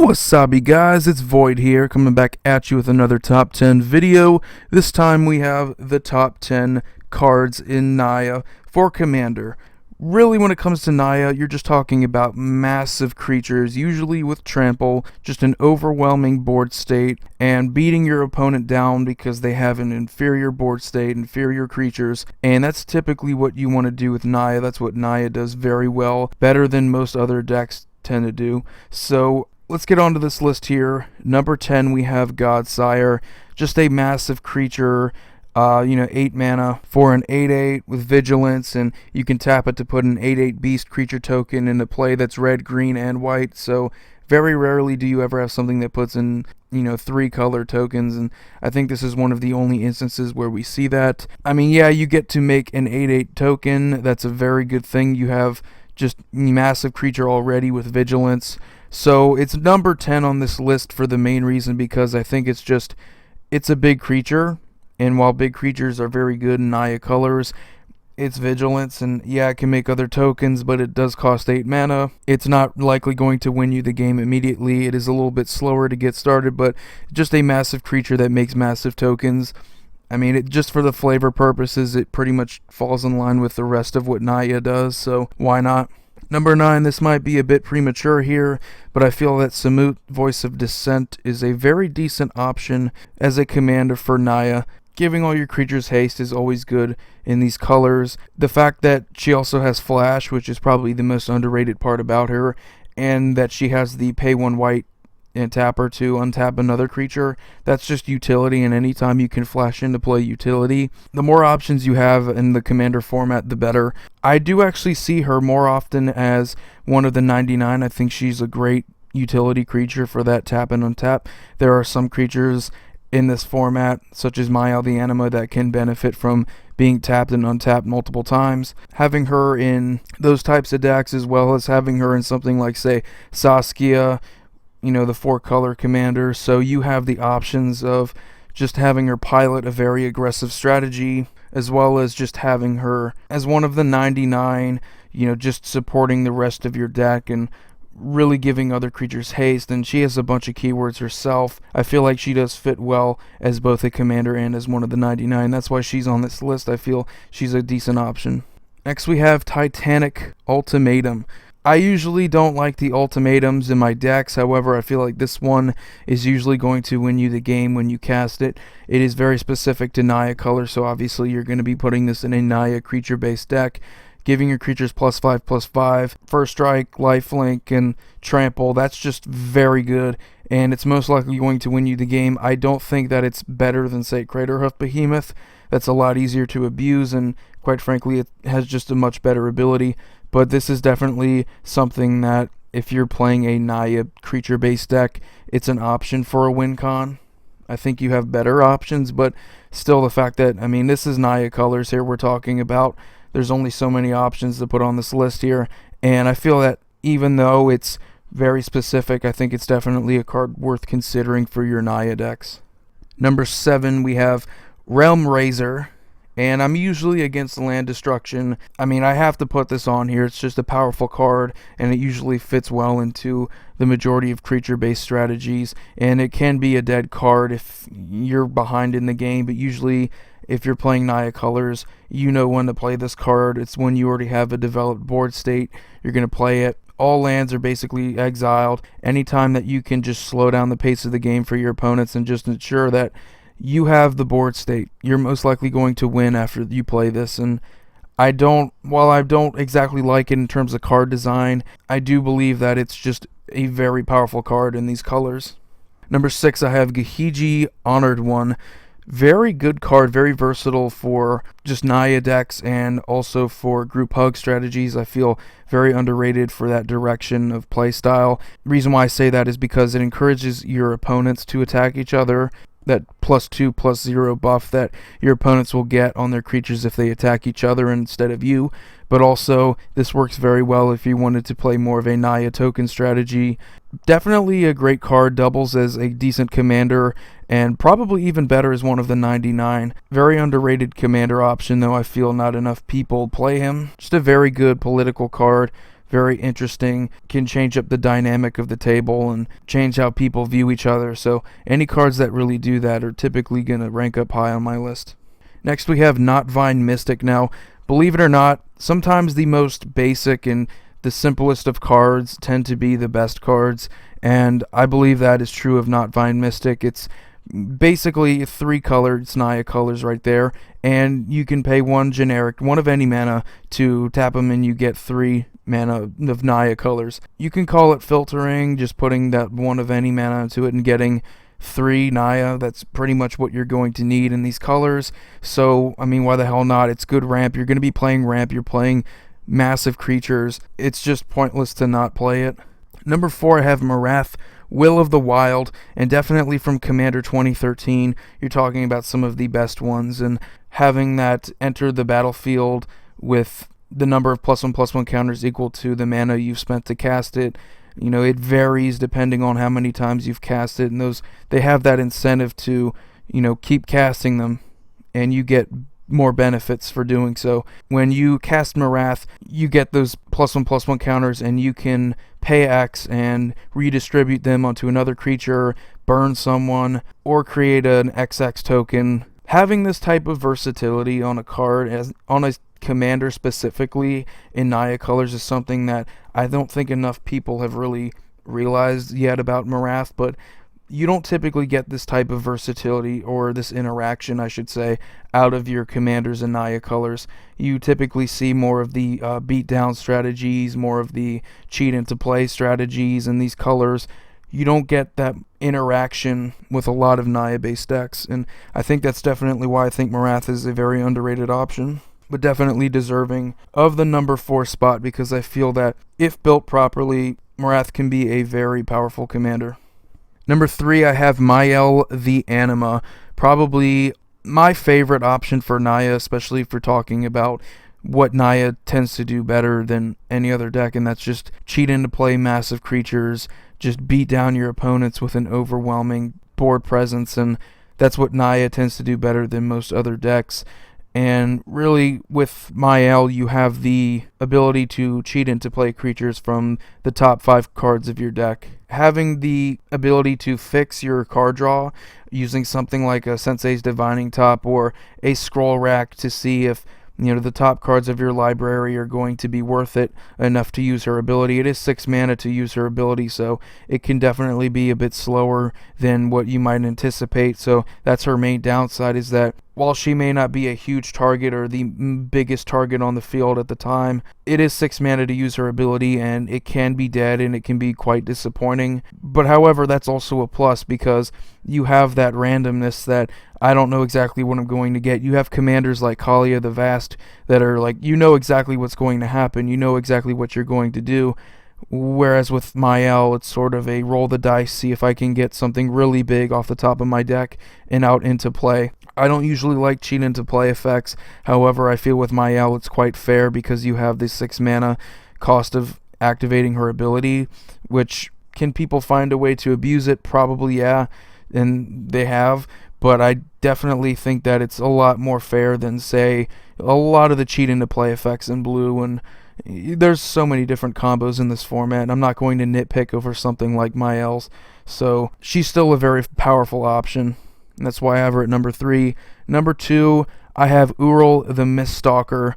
Wasabi guys, it's Void here, coming back at you with another top 10 video. This time we have the top 10 cards in Naya for Commander. Really, when it comes to Naya, you're just talking about massive creatures, usually with trample, just an overwhelming board state, and beating your opponent down because they have an inferior board state, inferior creatures, and that's typically what you want to do with Naya. That's what Naya does very well, better than most other decks tend to do. So let's get on to this list here. Number 10, we have Godsire, just a massive creature, 8 mana for an 8/8 with vigilance, and you can tap it to put an 8/8 beast creature token into play that's red, green, and white. So very rarely do you ever have something that puts in 3 color tokens, and I think this is one of the only instances where we see that. I mean, yeah, you get to make an 8/8 token. That's a very good thing. You have just massive creature already with vigilance. So it's number 10 on this list for the main reason because I think it's a big creature, and while big creatures are very good in Naya colors, it's vigilance, and yeah, it can make other tokens, but it does cost 8 mana. It's not likely going to win you the game immediately. It is a little bit slower to get started, but just a massive creature that makes massive tokens. I mean, just for the flavor purposes, it pretty much falls in line with the rest of what Naya does, so why not? Number 9, this might be a bit premature here, but I feel that Samut, Voice of Dissent, is a very decent option as a commander for Naya. Giving all your creatures haste is always good in these colors. The fact that she also has Flash, which is probably the most underrated part about her, and that she has the pay 1 white and tap her to untap another creature, that's just utility, and anytime you can flash into play utility, the more options you have in the commander format, the better. I do actually see her more often as one of the 99. I think she's a great utility creature for that tap and untap. There are some creatures in this format, such as Maya the Anima, that can benefit from being tapped and untapped multiple times. Having her in those types of decks, as well as having her in something like, say, Saskia, the 4-color commander, so you have the options of just having her pilot a very aggressive strategy, as well as just having her as one of the 99, just supporting the rest of your deck and really giving other creatures haste. And she has a bunch of keywords herself. I feel like she does fit well as both a commander and as one of the 99. That's why she's on this list. I feel she's a decent option. Next we have Titanic Ultimatum. I usually don't like the ultimatums in my decks, however, I feel like this one is usually going to win you the game when you cast it. It is very specific to Naya color, so obviously you're going to be putting this in a Naya creature-based deck, giving your creatures +5/+5, first strike, lifelink, and trample. That's just very good, and it's most likely going to win you the game. I don't think that it's better than, say, Craterhoof Behemoth. That's a lot easier to abuse, and quite frankly, it has just a much better ability. But this is definitely something that, if you're playing a Naya creature-based deck, it's an option for a win con. I think you have better options, but still the fact that, this is Naya colors here we're talking about. There's only so many options to put on this list here, and I feel that even though it's very specific, I think it's definitely a card worth considering for your Naya decks. Number 7, we have Realm Razor. And I'm usually against land destruction. I have to put this on here. It's just a powerful card, and it usually fits well into the majority of creature-based strategies. And it can be a dead card if you're behind in the game, but usually if you're playing Naya colors, you know when to play this card. It's when you already have a developed board state, you're going to play it. All lands are basically exiled. Anytime that you can just slow down the pace of the game for your opponents and just ensure that you have the board state, you're most likely going to win after you play this. And while I don't exactly like it in terms of card design, I do believe that it's just a very powerful card in these colors. Number 6, I have Gahiji Honored One. Very good card, very versatile for just Naya decks and also for group hug strategies. I feel very underrated for that direction of playstyle. Reason why I say that is because it encourages your opponents to attack each other. That +2/+0 buff that your opponents will get on their creatures if they attack each other instead of you. But also, this works very well if you wanted to play more of a Naya token strategy. Definitely a great card, doubles as a decent commander, and probably even better as one of the 99. Very underrated commander option, though I feel not enough people play him. Just a very good political card, very interesting, can change up the dynamic of the table and change how people view each other. So any cards that really do that are typically going to rank up high on my list. Next we have Knotvine Mystic. Now, believe it or not, sometimes the most basic and the simplest of cards tend to be the best cards, and I believe that is true of Knotvine Mystic. It's basically 3 colors, Naya colors right there, and you can pay 1 generic, 1 of any mana to tap them, and you get 3 mana of Naya colors. You can call it filtering, just putting that 1 of any mana into it and getting 3 Naya. That's pretty much what you're going to need in these colors. So, I mean, why the hell not? It's good ramp. You're going to be playing ramp. You're playing massive creatures. It's just pointless to not play it. Number 4, I have Marath, Will of the Wild, and definitely from Commander 2013, you're talking about some of the best ones, and having that enter the battlefield with the number of +1/+1 counters equal to the mana you've spent to cast it. You know, it varies depending on how many times you've cast it, and they have that incentive to, you know, keep casting them, and you get more benefits for doing so. When you cast Marath, you get those +1/+1 counters, and you can pay X and redistribute them onto another creature, burn someone, or create an XX token. Having this type of versatility on a card, as on a commander specifically in Naya colors, is something that I don't think enough people have really realized yet about Marath, but you don't typically get this type of versatility, or this interaction, I should say, out of your commanders in Naya colors. You typically see more of the beatdown strategies, more of the cheat into play strategies in these colors. You don't get that interaction with a lot of Naya-based decks, and I think that's definitely why I think Marath is a very underrated option, but definitely deserving of the number 4 spot, because I feel that if built properly, Marath can be a very powerful commander. Number 3, I have Elle the Anima. Probably my favorite option for Naya, especially if we're talking about what Naya tends to do better than any other deck, and that's just cheat into play massive creatures, just beat down your opponents with an overwhelming board presence, and that's what Naya tends to do better than most other decks. And really, with Elle, you have the ability to cheat into play creatures from the top 5 cards of your deck. Having the ability to fix your card draw using something like a Sensei's Divining Top or a Scroll Rack to see if, you know, the top cards of your library are going to be worth it enough to use her ability. It is 6 mana to use her ability, so it can definitely be a bit slower than what you might anticipate. So that's her main downside, is that while she may not be a huge target or the biggest target on the field at the time, it is 6 mana to use her ability, and it can be dead, and it can be quite disappointing. But however, that's also a plus, because you have that randomness that I don't know exactly what I'm going to get. You have commanders like Kalia the Vast that are like, you know exactly what's going to happen, you know exactly what you're going to do. Whereas with Elle, it's sort of a roll the dice, see if I can get something really big off the top of my deck and out into play. I don't usually like cheat into play effects. However, I feel with Elle it's quite fair, because you have the 6 mana cost of activating her ability, which, can people find a way to abuse it? Probably, yeah, and they have. But I definitely think that it's a lot more fair than, say, a lot of the cheat into play effects in blue, and there's so many different combos in this format, and I'm not going to nitpick over something like Elle's. So she's still a very powerful option, and that's why I have her at number 3. Number 2, I have Worrell the Miststalker.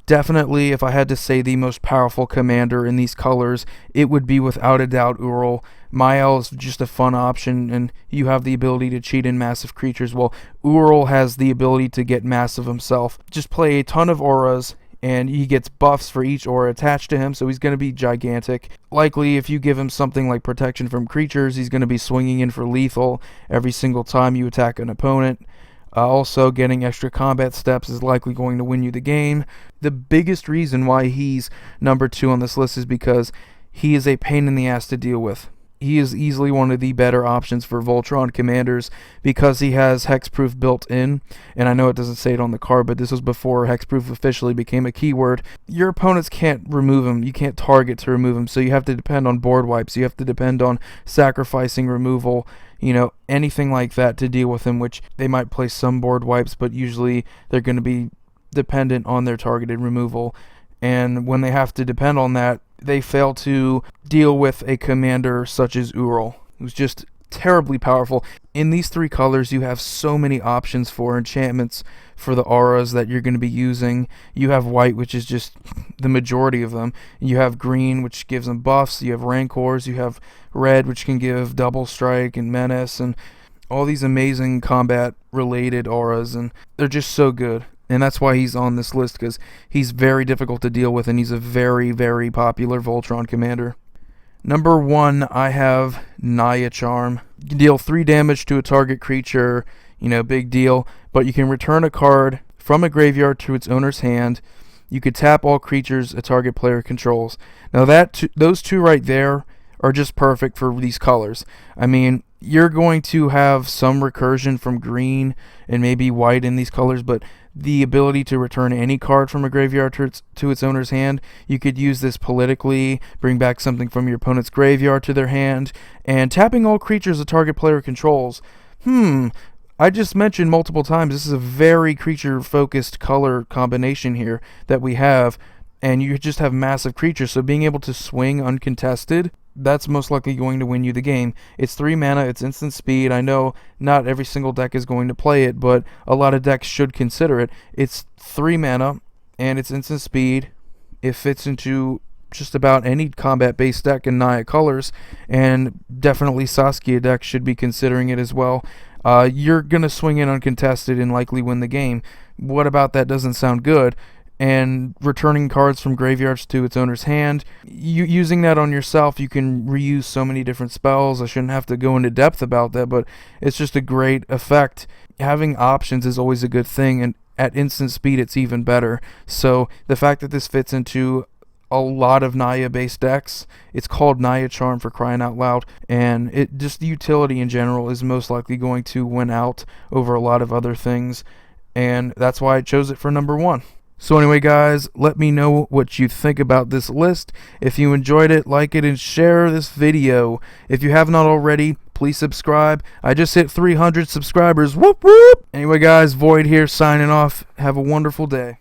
Definitely, if I had to say the most powerful commander in these colors, it would be without a doubt Worrell. Elle is just a fun option, and you have the ability to cheat in massive creatures. Well, Worrell has the ability to get massive himself. Just play a ton of auras, and he gets buffs for each aura attached to him, so he's going to be gigantic. Likely, if you give him something like protection from creatures, he's going to be swinging in for lethal every single time you attack an opponent. Also, getting extra combat steps is likely going to win you the game. The biggest reason why he's number 2 on this list is because he is a pain in the ass to deal with. He is easily one of the better options for Voltron commanders, because he has hexproof built in, and I know it doesn't say it on the card, but this was before hexproof officially became a keyword. Your opponents can't remove him, you can't target to remove him, so you have to depend on board wipes, you have to depend on sacrificing removal, you know, anything like that to deal with him, which they might play some board wipes, but usually they're going to be dependent on their targeted removal. And when they have to depend on that, they fail to deal with a commander such as Worrell, who's just terribly powerful. In these 3 colors, you have so many options for enchantments for the auras that you're going to be using. You have white, which is just the majority of them. You have green, which gives them buffs. You have rancors. You have red, which can give double strike and menace and all these amazing combat related auras, and they're just so good. And that's why he's on this list, because he's very difficult to deal with, and he's a very, very popular Voltron commander. Number 1, I have Naya Charm. You can deal 3 damage to a target creature, big deal. But you can return a card from a graveyard to its owner's hand. You could tap all creatures a target player controls. Now those 2 right there are just perfect for these colors. I mean, you're going to have some recursion from green and maybe white in these colors, but the ability to return any card from a graveyard to its owner's hand, you could use this politically, bring back something from your opponent's graveyard to their hand, and tapping all creatures a target player controls. I just mentioned multiple times, this is a very creature-focused color combination here that we have, and you just have massive creatures, so being able to swing uncontested, that's most likely going to win you the game. It's 3 mana, it's instant speed. I know not every single deck is going to play it, but a lot of decks should consider it. It's 3 mana, and it's instant speed. It fits into just about any combat-based deck in Naya colors, and definitely Saskia decks should be considering it as well. You're going to swing in uncontested and likely win the game. What about that doesn't sound good? And returning cards from graveyards to its owner's hand. Using that on yourself, you can reuse so many different spells. I shouldn't have to go into depth about that, but it's just a great effect. Having options is always a good thing, and at instant speed, it's even better. So the fact that this fits into a lot of Naya-based decks, it's called Naya Charm for crying out loud, and it just the utility in general is most likely going to win out over a lot of other things, and that's why I chose it for number 1. So anyway, guys, let me know what you think about this list. If you enjoyed it, like it and share this video. If you have not already, please subscribe. I just hit 300 subscribers. Whoop whoop! Anyway, guys, Void here signing off. Have a wonderful day.